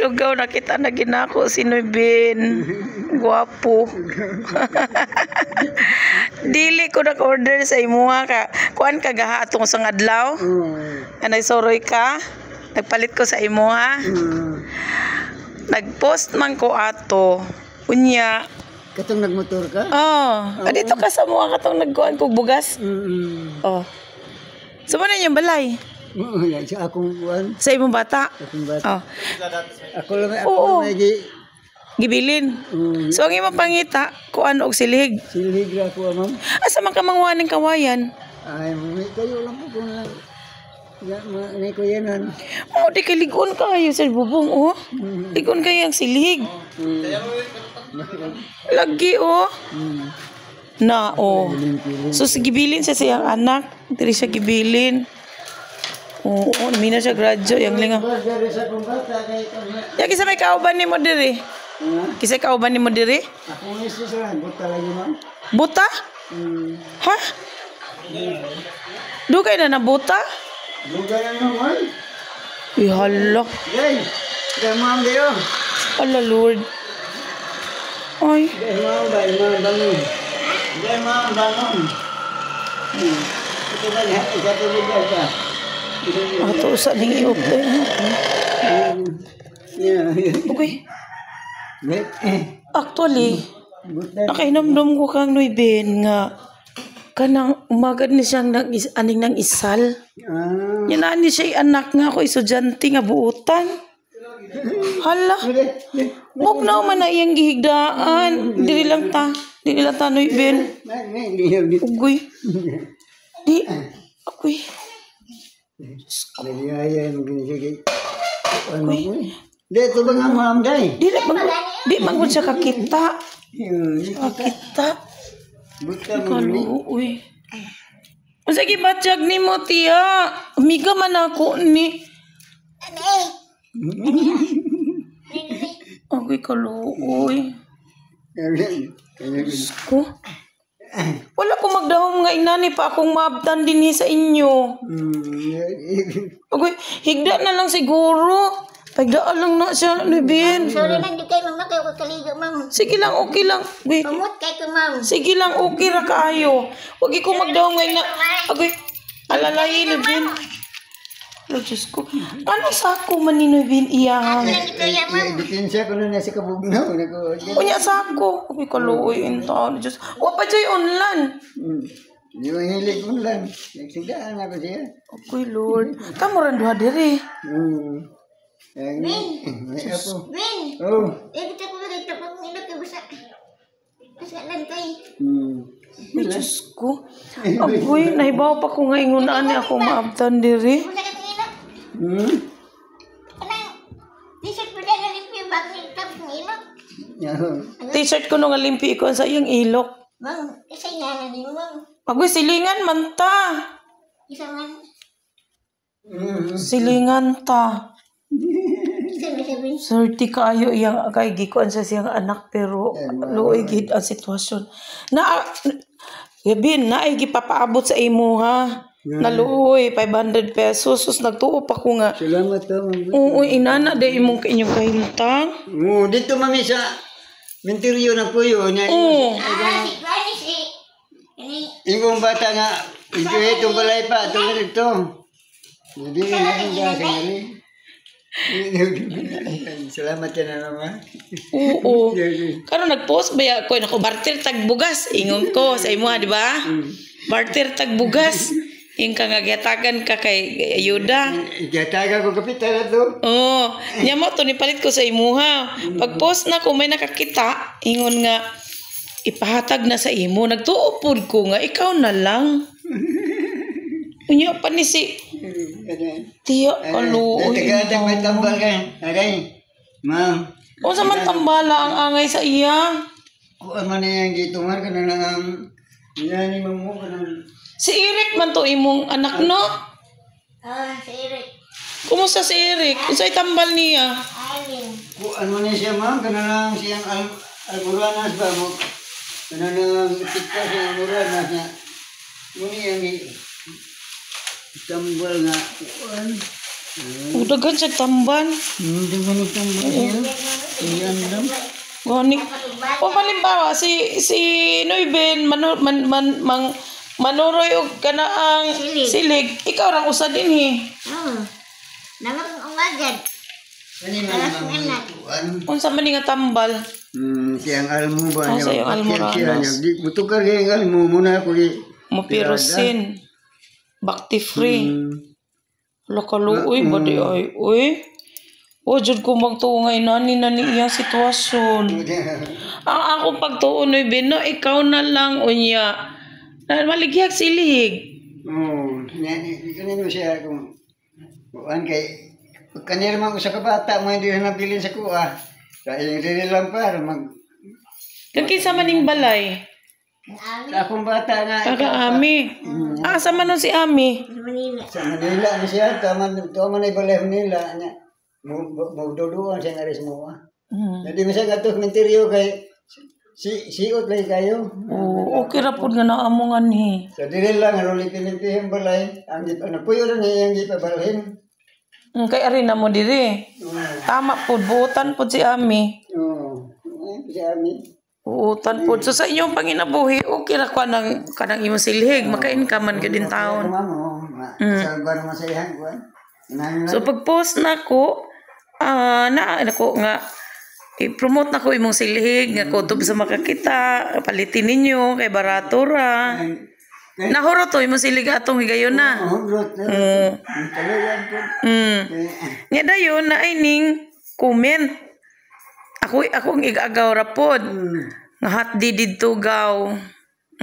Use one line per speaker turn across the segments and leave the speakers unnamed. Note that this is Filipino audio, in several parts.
Lugaw nakita na ginako si Noybin. Guwapo. Dili ko nag-order sa imuha ka. Kuan ka gaha atong sa adlaw? Anay soroy ka? Nagpalit ko sa imuha. Nag-post man ko ato. Unya.
Katong nagmotor ka?
Dito ka sa mga katong nagkuhan kog bugas. Oh. Saan na yung balay?
Yan sa akong kuan.
Sa imong bata?
Akong bata. Ako lang
Gibilin. So ang imong pangita, kuan og silhig.
Silhig ra ko, ma'am.
Asa man ka mangwaning kawayan?
Ay, kayo lang po kung lang. May ko yanan.
Di ka ligon kayo sa bubong, Ligon kayo ang silhig. Lagi, Na, So, gibilin siya siyang anak. Dili siya gibilin. Mina siya gradyo. Yang linga. Kisa may kauban ni mo diri? Kisa kauban ni mo diri?
Ako ni siya, buta lagi, ma'am.
Buta? Ha? Dugay na na buta?
Dugay na naman.
Ihala.
Yay! Ma'am, kayo.
Ala, Lord. Ay.
Ma'am, bangon. Ma'am, bangon. Ito ba niya? Ikatulog ka.
Ato sa ning iok tayo. Okay. Actually, nakainamdom ko kang Noybin nga kanang umagad ni siyang aning nang isal. Yan na ni siya anak nga ako estudyante nga buutan. Hala. Bog na man na iyang gihigdaan. Dili lang ta Noybin. Ugoy. Di. Ugoy.
Dito ba nga, ma'am, day?
Di man siya kakita. Kakita. Kaluoy. Sige, batyag ni mo, tiya. Amiga man ako ni. Agoy, kaluoy. Ko. Wala ko magdahom nga inani pa akong maabtan din sa inyo. Agoy, higda na lang siguro. Pagdaan lang na siya, Noybin.
Sorry lang, di kayo ma'am, kayo kakaligo, ma'am.
Sige lang, okay lang. Wait.
Pamut kayo ko, ma'am.
Sige lang, okay ra kaayo. Huwag ko magdaw ngayon na. Agoy, alalayin, Noybin. Oh, Diyos ko. Ano sa ako man ni Noybin iyahang?
Dipensya ko na nasa kabugnaw.
Kunya sa ako. Okay, kaluoy yung taon. Diyos. Wapa dyan online.
Di ba hilig ko lang. Nagsigaan ako siya.
Okay, Lord. Kamuran duha diri.
Win!
Oh.
Kita ko ba dito pag nilok ko basa. Basa lang kayo.
Diyos ko. Agoy, nahibaw pa ko nga ingunaan ni ako maabtan diri.
Basa ka nilok. Anang, t-shirt mo dahil nalimpi yung bago nilok ng ilok.
T-shirt ko nung alimpi ko sa iyang ilok.
Ma'am, isa nga na niyo, ma'am.
Agoy, silingan man ta.
Isa man.
Silingan ta.
Isa na sabihin.
Sorti kaayo iyang kay gikuan sa siyang anak pero luoy gid ang sitwasyon. Bin na ay gipapaabot sa imo ha. Naluoy 500 pesos sus nagtuo pa ko nga.
Salamat ka, ma'am.
Oo, inana de imong inyong kahimtang.
Dito mami sa menteryo na po yun.
Si Granny, si...
Ibang bata nga, itong balay pa, ito. Hindi na natin dyan. Salamat ka na naman.
Oo. Karon nag-post ba ko nako barter tag bugas ingon ko sa imo di ba? Barter tag bugas. Ing ka nga gatagan ka kay ayuda.
Gataga ko kapitan to.
Nya mo to ni palit ko sa imuha. Pag-post na ko may nakakita, ingon nga ipahatag na sa imo. Nagtuupod ko nga ikaw na lang. Unya pa ni si Tiyo, kaluoy.
Taga-taga may tambal ka. Aray, ma'am.
O sa man tambala ang angay sa iya?
Kuan man na yung gitungan ka na lang ang yani mo ka na.
Si Eric man to imong anak no?
Si Eric.
Kumusta si Eric? Unsay tambal niya?
Alin.
Kuan man siya ma'am, kana lang siyang alburanas ba mo. Kana lang tikpa sa alburanas niya. Muni yang tambal nga kuan.
Dagan siya tamban.
Hindi mo nitong bagay. Iyan lang.
Gani. O halimbawa si Noyben manuroy og kanaang silig. Ikaw rang usa dinhi.
Naman ang agad.
Unsa man ni nga tambal?
Siyang almo ba?
Siyang almoranos.
Buto ka rin almo muna ako.
Mapirusin. Bacti free. Lakaluoy ba di ay? Uy. O, dyan ko magtuungay nani iyang sitwasyon. Ang akong pagtuon ay bino, ikaw na lang, unya. Maligyak silig.
Oo. Ganyan mo siya kung kuhan kay kanina man ko sa kabata mo hindi na nabilin sa kuha. Kaya hindi lang para
Kinsa man ning balay?
sa akong bata nga.
Kaka-ami. Asa man nun si Ami?
Sa Manila na siya. Tama na ibalay nila. Magduduan siya nga rin mo. Hindi mo siya nga ito komentaryo kay siot lang kayo.
Okay ra pud nga naamongan ni.
So dili lang ano lipin-lipin balay. Ang napuyo na niya yung gipabalhin.
Kay ari na mo diri. Tama pud buutan pud si Ami.
Oo. Si Ami.
Buutan pud. So sa inyong panginabuhi, okay ra kwa nang kanang imong silhig, makain ka man gid taon.
Sa bar masayahan ko.
So pag-post nako nako nga i-promote nako imong silhig nga kutob sa makakita, palitin ninyo kay barato ra. Nahuro to imong silhig atong higayon na. Nya dayon na ay ning comment. Ako ang igagaw ra pod. Nga hatdi didto gaw.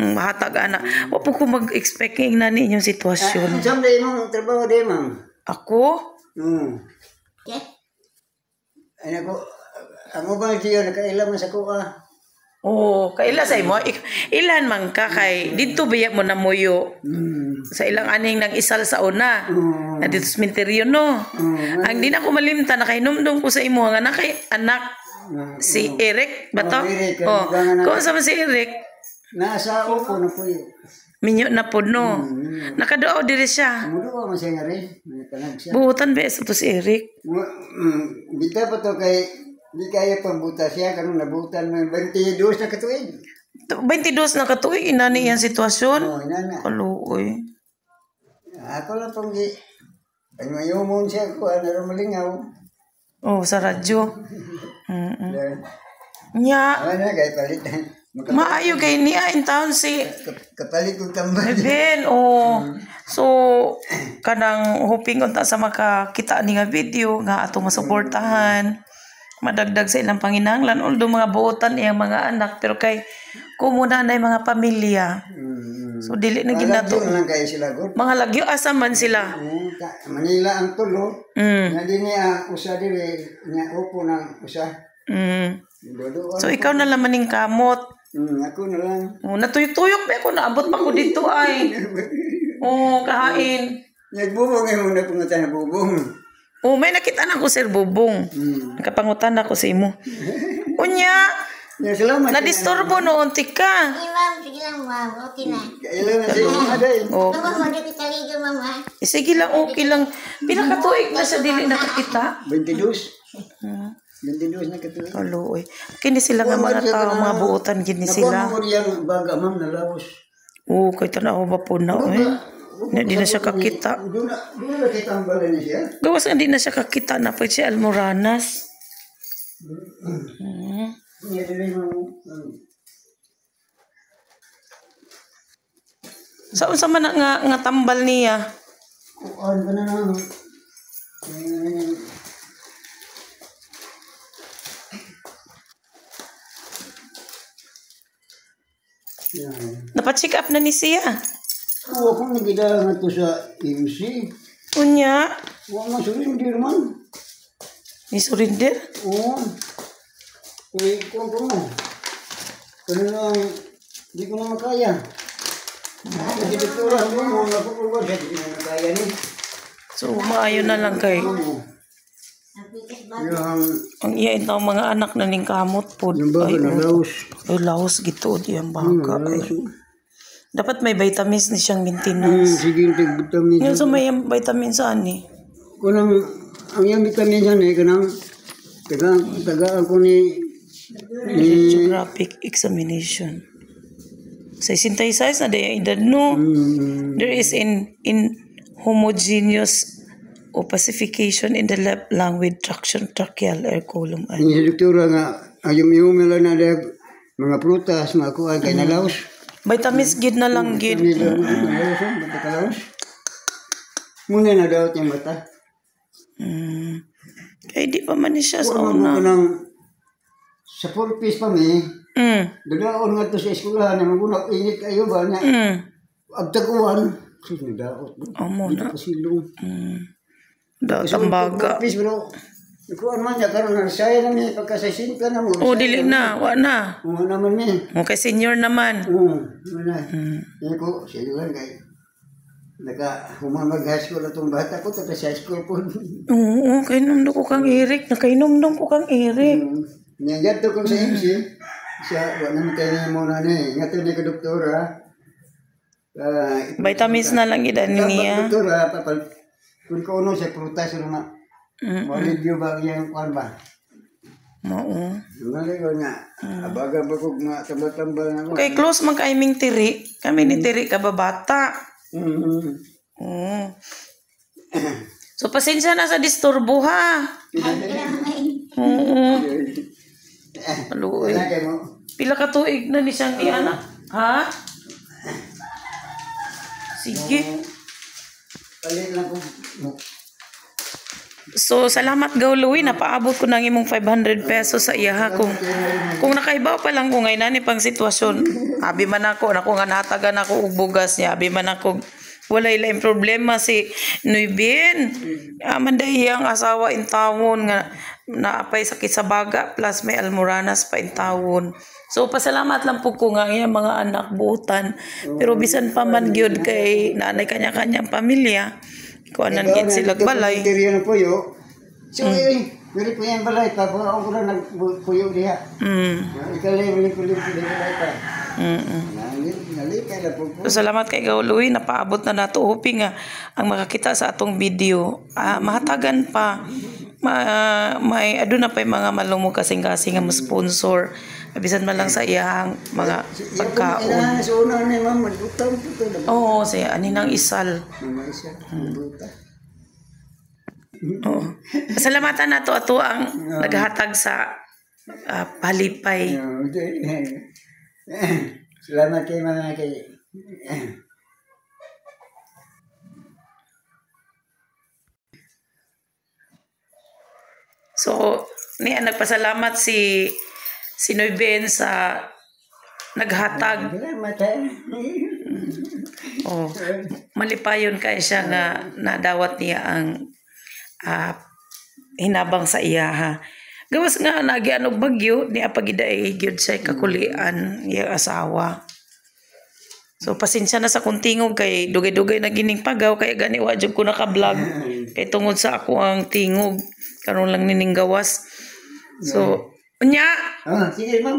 Mahatag ana. Wa po ko mag-expect nga nani inyong sitwasyon.
Someday mong trabaho di ma'am.
Ako?
Ay nako, amo ba siya nakailan man sa kuha?
Kaila sa imo. Ilan man ka kay didto biya mo na moyo. Sa ilang aning nang isal sa una. Na dito sa minteryo no. Ang di na ko malimtan nakahinumdum ko sa imo nga nakay anak si Eric ba to? Kung sa si Eric?
Nasa upo na po yun.
Minyo na po no. Nakadao diri siya.
Mudo man siya nga rin.
Buutan ba sa to si Eric?
Bita pa to kay di kaya pambuta siya kanang nabutan mo 22 na katuig.
22 na katuig inani iyang sitwasyon.
Inana.
Kaluoy.
Ako lang pong ay mayumon siya ko ano malingaw.
Sa radyo. Nya.
Ano kay palitan.
Maayo kay niya in town si
kapalit kong tambal.
Ben, so kanang hoping unta sa makakita ni nga video nga atong masuportahan. Madagdag sa ilang panginahanglan although mga buotan iyang mga anak pero kay kumuna na mga pamilya. So dili na ginato. Mga lagyo asa man sila.
Manila ang tulo. Nga niya usa diri nya upo nang usa.
So ikaw na lang maning kamot.
Ako na lang.
Natuyok-tuyok ba ako naabot pa ko dito ay. Kahain.
Nagbubong mo na pungutan na bubong.
May nakita na ko Sir Bubong. Nakapangutan ako sa imo. Unya. Na-disturbo noon tika.
Sige lang, ma'am. Okay na.
Kailan na siya maday.
Sige lang, okay lang. Pinakatuig na sa dili nakakita.
22. 22 na katuig.
Kaluoy. Kini sila nga mga tao, mga buotan gini sila.
Nakuha mo riyang baga ma'am na laos.
Kay tanaw ba po na di na siya kakita.
Doon na kita ang balay niya siya.
Gawas nga di na siya kakita na pa siya Almoranas. Saan sa man nga tambal niya?
Kuan ka na lang.
Napacheck up na ni siya.
Ako nagida nga to sa MC.
Unya.
Wala surrender man.
Ni surrender?
Oo. Kung ko mo. Kano lang, di ko na makaya. Nagdiktura mo, napupuwa siya, di ko na makaya ni.
So, maayo na lang kay. Ang iya ito mga anak na ning kamot po.
Yung baga na laos.
Ay, laos gito di ang baga. Dapat may vitamins ni siyang maintenance.
Sige, tig-vitamin.
Yung sa may vitamins saan ni?
kunang ang yung vitamin yan kanang taga ako ni
Radiographic examination. Sa 66 na day edad no. There is in homogeneous opacification in the left lung with tracheal air column.
Ang doktora nga ayum lang na mga prutas mga kuan kay nalaos.
Vitamins gid na lang gid.
Muna na daw yung mata.
Kaya di pa man ni siya sa
una.
una.
Sa 4 piece pa mi. Dadaon nga to sa eskwelahan na magunak init kayo ba niya. Agtaguan. Sige daot.
Amo na.
Pasilong.
Daot ang baga.
4 piece bro. Ikuan man niya karon na saya na mi pagkasasin ka na mo.
Oh dili na, wa na.
Mo naman mi.
Okay, senior naman.
Wala. Ko siluhan kay humamag high school atong bata ko tapos high school po.
Oo, kainom ko kang Eric. Nakainom ko kang Eric.
Niyan to ko sa MC. Siya, wala naman tayo niya muna ni. Nga to ni ka doktora.
Vitamins na lang idan niya.
Doktora, kung kauno siya prutas na ma-review ba yung kwan ba?
Mao.
Ngali ko nga. Abaga ba ko nga tambal-tambal na ko.
Okay, close man kaiming Tiri. Kami ni Tiri kababata. So pasensya na sa disturbo ha. Oo. Aluoy. Pila ka tuig na ni siyang ni anak? Ha? Sige.
Palit lang ko.
So, salamat Gawloy. Napaabot ko ng imong 500 pesos sa iya ha. Kung nakaibaw pa lang ko ngayon na ni pang sitwasyon. Abi man ako nga natagan ako og bugas niya. Abi man ako wala ilang problema si Nuybin. Manday ang asawa in tawon nga naapay sakit sa baga plus may almoranas pa in tawon. So pasalamat lang po ko nga iyang mga anak buutan. Pero bisan pa man gyud kay nanay kanya-kanyang pamilya. Kuan nan gid sila balay.
Interior na puyo. So Miri po yan balay pa. Ako ko na nagpuyo diha. Ikalay mo yung balay pa. Nalipay na po po.
So, salamat kay Gawloy. Napaabot na nato hoping nga ang makakita sa atong video. Mahatagan pa. May ado na pa yung mga malumog kasing-kasing nga sponsor. Bisan man lang sa iyang mga pagkaon.
Inahan sa una ni ma'am. Magutang po ito.
Oo, siya. Aninang isal. Oo. Salamatan na to ato ang naghatag sa palipay.
Salamat kay mga kay
So, niya nagpasalamat si Nuybin sa naghatag.
salamat
Oh, malipayon kay siya nga nadawat niya ang hinabang sa iya ha. Gawas nga nagianog bagyo niya pagiday gyud siya kakulian iya asawa. So pasensya na sa kuntingog kay dugay-dugay na gining pagaw kay gani wa jud ko naka-vlog kay tungod sa ako ang tingog karon lang nining gawas. So unya
sige ma'am.